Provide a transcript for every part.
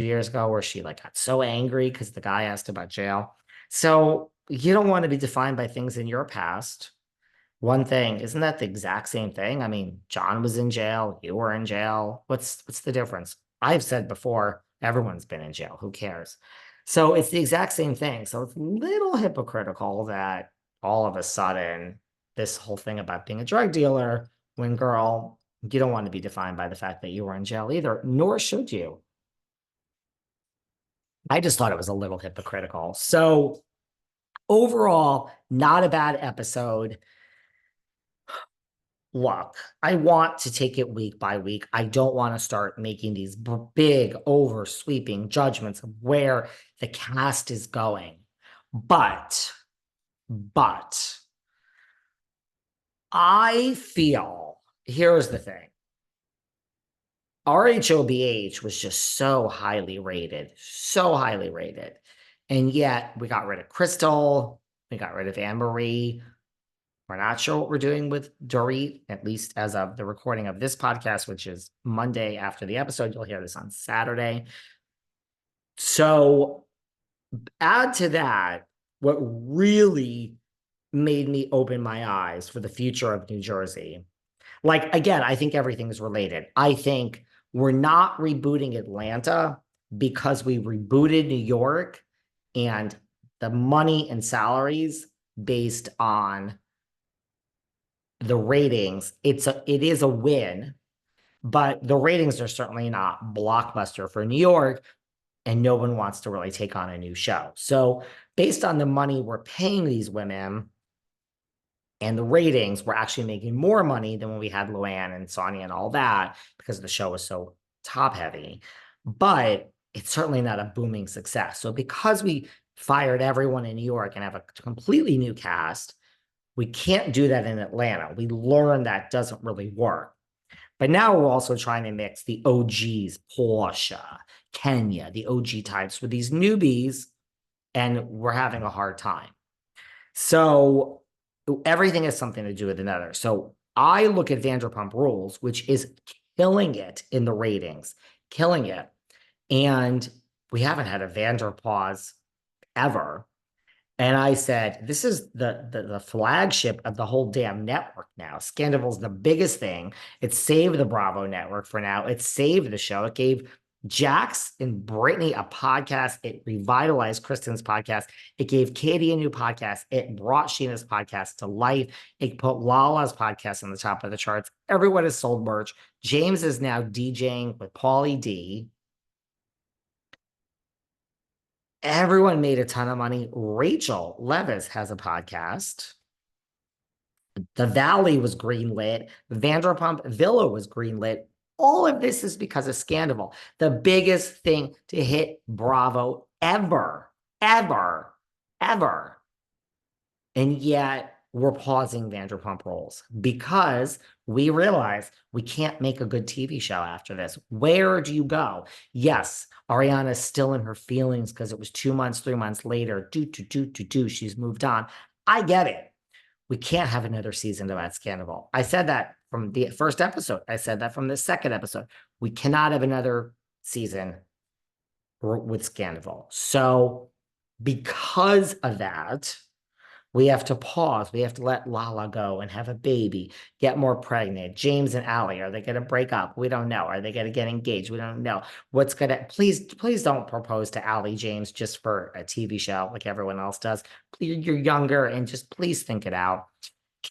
years ago where she like got so angry because the guy asked about jail. So you don't want to be defined by things in your past. One thing, isn't that the exact same thing? I mean, John was in jail, you were in jail. What's the difference? I've said before, everyone's been in jail. Who cares? So it's the exact same thing. So it's a little hypocritical that all of a sudden this whole thing about being a drug dealer, when girl, you don't want to be defined by the fact that you were in jail either, nor should you. I just thought it was a little hypocritical. So overall, not a bad episode. Look, I want to take it week by week. I don't want to start making these big, over sweeping judgments of where the cast is going. But I feel, here's the thing. RHOBH was just so highly rated, so highly rated. And yet we got rid of Crystal, we got rid of Anne Marie. We're not sure what we're doing with Dorit, at least as of the recording of this podcast, which is Monday after the episode. You'll hear this on Saturday. So add to that, what really made me open my eyes for the future of New Jersey. Like, again, I think everything's related. I think we're not rebooting Atlanta because we rebooted New York and the money and salaries based on the ratings. It is a win, but the ratings are certainly not blockbuster for New York, and no one wants to really take on a new show. So based on the money we're paying these women and the ratings, we're actually making more money than when we had Luann and Sonia and all that because the show was so top heavy. But it's certainly not a booming success. So because we fired everyone in New York and have a completely new cast, we can't do that in Atlanta. We learned that doesn't really work. But now we're also trying to mix the OGs, Portia, Kenya, the OG types with these newbies, and we're having a hard time. So everything has something to do with another. So I look at Vanderpump Rules, which is killing it in the ratings, killing it. And we haven't had a Vanderpause ever. And I said, this is the flagship of the whole damn network now. Scandoval's the biggest thing. It saved the Bravo network for now. It saved the show. It gave Jax and Brittany a podcast. It revitalized Kristen's podcast. It gave Katie a new podcast. It brought Sheena's podcast to life. It put Lala's podcast on the top of the charts. Everyone has sold merch. James is now DJing with Paulie D. Everyone made a ton of money. Rachel Leviss has a podcast. The Valley was greenlit. Vanderpump Villa was greenlit. All of this is because of Scandoval, the biggest thing to hit Bravo ever, ever, ever. And yet we're pausing Vanderpump Rules because we realize we can't make a good TV show after this. Where do you go? Yes, Ariana's still in her feelings because it was 2 months, 3 months later. She's moved on. I get it. We can't have another season about Scandoval. I said that from the first episode. I said that from the second episode. We cannot have another season with Scandoval. So because of that, we have to pause. We have to let Lala go and have a baby, get more pregnant. James and Allie, are they going to break up? We don't know. Are they going to get engaged? We don't know. What's going to, please don't propose to Allie James just for a TV show like everyone else does. You're younger and just please think it out.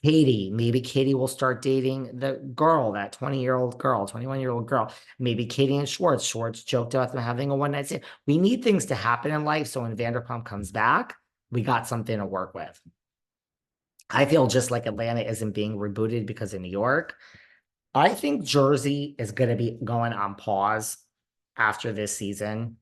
Katie, maybe Katie will start dating the girl, that 20-year-old girl, 21-year-old girl. Maybe Katie and Schwartz joked about them having a one-night stand. We need things to happen in life. So when Vanderpump comes back, we got something to work with. I feel just like Atlanta isn't being rebooted because of New York. I think Jersey is going to be going on pause after this season.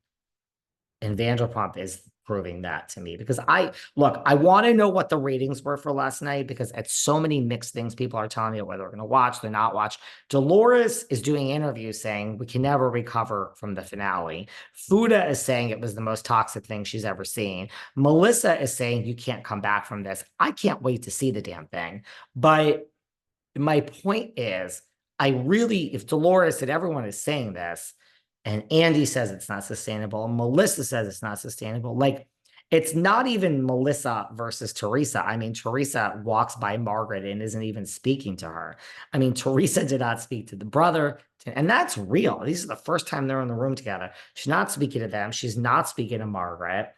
And Vanderpump is proving that to me because I want to know what the ratings were for last night because it's so many mixed things. People are telling me whether they're going to watch, they're not watch. Dolores is doing interviews saying we can never recover from the finale. Fuda is saying it was the most toxic thing she's ever seen. Melissa is saying you can't come back from this. I can't wait to see the damn thing. But my point is, if Dolores and everyone is saying this, And Andy says it's not sustainable. And Melissa says it's not sustainable. Like, it's not even Melissa versus Teresa. I mean, Teresa walks by Margaret and isn't even speaking to her. I mean, Teresa did not speak to the brother, and that's real. This is the first time they're in the room together. She's not speaking to them. She's not speaking to Margaret.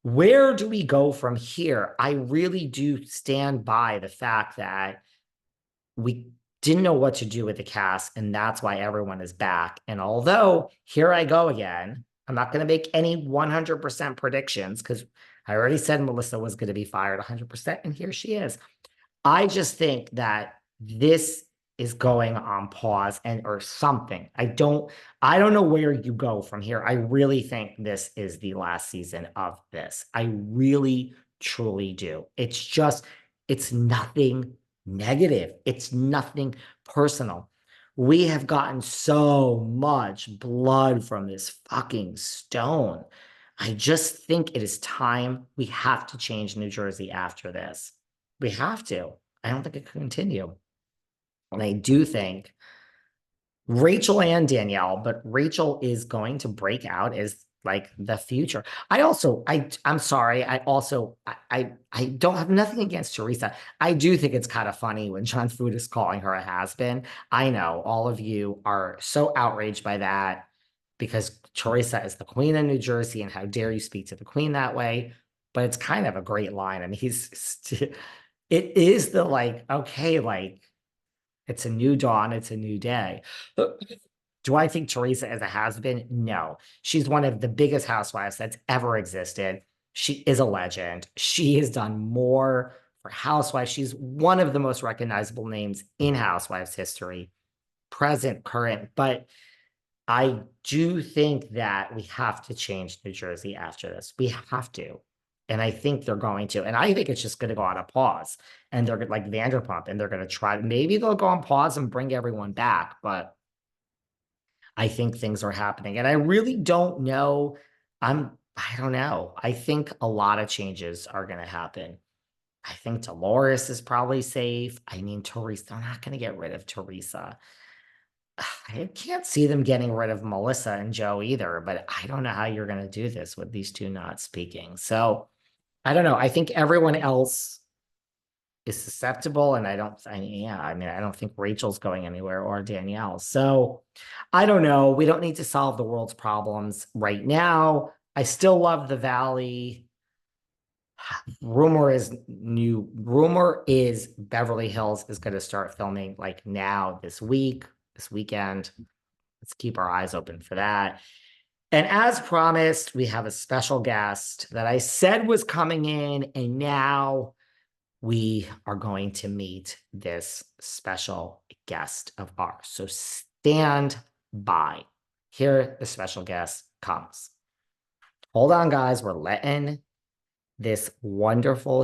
Where do we go from here? I really do stand by the fact that we didn't know what to do with the cast, and that's why everyone is back. And although here I go again, I'm not going to make any 100% predictions because I already said Melissa was going to be fired 100%, and here she is. I just think that this is going on pause and or something. I don't know where you go from here. I really think this is the last season of this. I really truly do. It's nothing negative. It's nothing personal. We have gotten so much blood from this fucking stone. I just think it is time. We have to change New Jersey after this. We have to. I don't think it can continue. And I do think Rachel and Danielle, but Rachel is going to break out as like the future. I'm sorry. I don't have nothing against Teresa. I do think it's kind of funny when John Fuda is calling her a has-been. I know all of you are so outraged by that because Teresa is the queen of New Jersey, and how dare you speak to the queen that way? But it's kind of a great line. I mean, it is the like, okay, like it's a new dawn, it's a new day. Do I think Teresa is a has-been? No. She's one of the biggest housewives that's ever existed. She is a legend. She has done more for Housewives. She's one of the most recognizable names in Housewives history, present, current. But I do think that we have to change New Jersey after this. We have to. And I think they're going to. And I think it's just going to go on a pause. And they're like Vanderpump, and they're going to try. Maybe they'll go on pause and bring everyone back. But I think things are happening. And I really don't know. I don't know. I think a lot of changes are going to happen. I think Dolores is probably safe. I mean, Teresa, they're not going to get rid of Teresa. I can't see them getting rid of Melissa and Joe either, but I don't know how you're going to do this with these two not speaking. So I don't know. I think everyone else is susceptible, and I don't think Rachel's going anywhere or Danielle. So I don't know. We don't need to solve the world's problems right now. I still love the Valley. Rumor is Beverly Hills is going to start filming like now this weekend. Let's keep our eyes open for that. And as promised, we have a special guest that I said was coming in, and now we are going to meet this special guest of ours. So stand by. Here, the special guest comes. Hold on, guys. We're letting this wonderful